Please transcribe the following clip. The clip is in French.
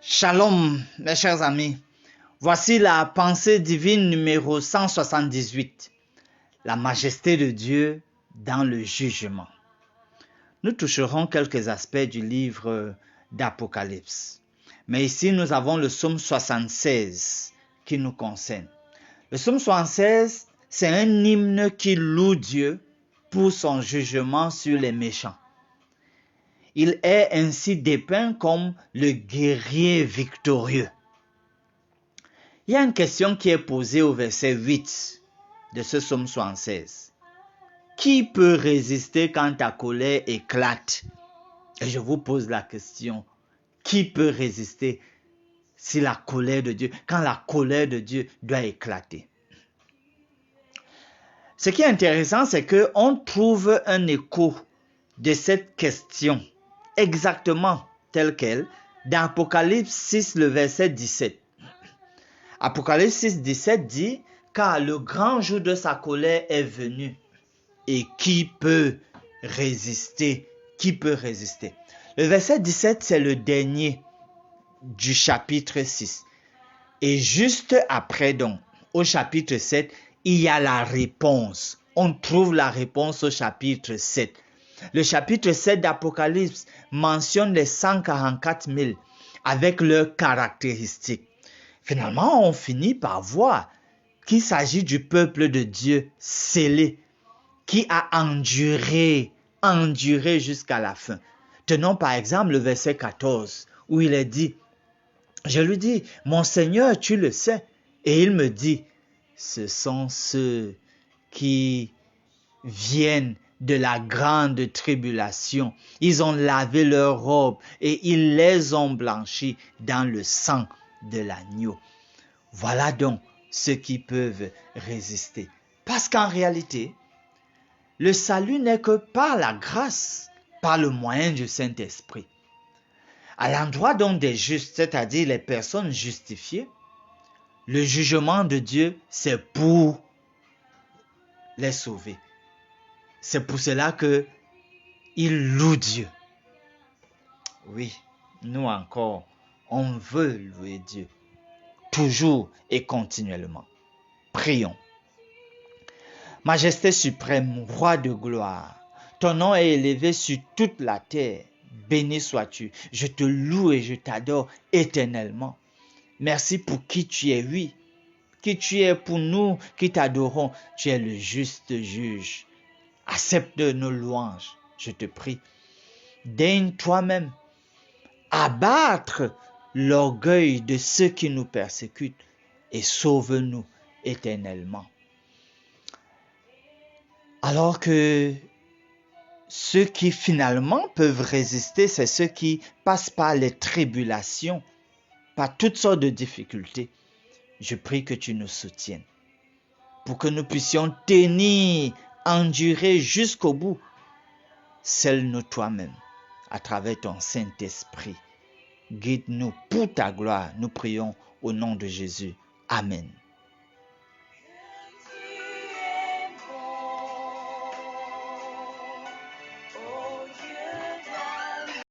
Shalom, mes chers amis. Voici la pensée divine numéro 178. La majesté de Dieu dans le jugement. Nous toucherons quelques aspects du livre d'Apocalypse. Mais ici, nous avons le psaume 76 qui nous concerne. Le psaume 76, c'est un hymne qui loue Dieu pour son jugement sur les méchants. Il est ainsi dépeint comme le guerrier victorieux. Il y a une question qui est posée au verset 8 de ce psaume 76. Qui peut résister quand ta colère éclate? Et je vous pose la question. Qui peut résister si la colère de Dieu, quand la colère de Dieu doit éclater? Ce qui est intéressant, c'est qu'on trouve un écho de cette question exactement telle qu'elle dans Apocalypse 6, le verset 17. Apocalypse 6, 17 dit « Car le grand jour de sa colère est venu, et qui peut résister? Qui peut résister ?» Le verset 17, c'est le dernier du chapitre 6. Et juste après, donc, au chapitre 7, il y a la réponse. On trouve la réponse au chapitre 7. Le chapitre 7 d'Apocalypse mentionne les 144 000 avec leurs caractéristiques. Finalement, on finit par voir qu'il s'agit du peuple de Dieu scellé, qui a enduré jusqu'à la fin. Tenons par exemple le verset 14, où il est dit, je lui dis, mon Seigneur, tu le sais. Et il me dit, ce sont ceux qui viennent de la grande tribulation. Ils ont lavé leurs robes et ils les ont blanchis dans le sang de l'agneau. Voilà donc ceux qui peuvent résister. Parce qu'en réalité, le salut n'est que par la grâce, par le moyen du Saint-Esprit. À l'endroit donc des justes, c'est-à-dire les personnes justifiées, le jugement de Dieu, c'est pour les sauver. C'est pour cela qu'il loue Dieu. Oui, nous encore, on veut louer Dieu, toujours et continuellement. Prions. Majesté suprême, roi de gloire, ton nom est élevé sur toute la terre. Béni sois-tu. Je te loue et je t'adore éternellement. Merci pour qui tu es, oui. Qui tu es pour nous qui t'adorons. Tu es le juste juge. Accepte nos louanges, je te prie. Daigne toi-même abattre l'orgueil de ceux qui nous persécutent et sauve-nous éternellement. Alors que ceux qui finalement peuvent résister, c'est ceux qui passent par les tribulations, par toutes sortes de difficultés. Je prie que tu nous soutiennes pour que nous puissions tenir, endurer jusqu'au bout. Scelle-nous toi-même à travers ton Saint-Esprit. Guide-nous pour ta gloire. Nous prions au nom de Jésus. Amen.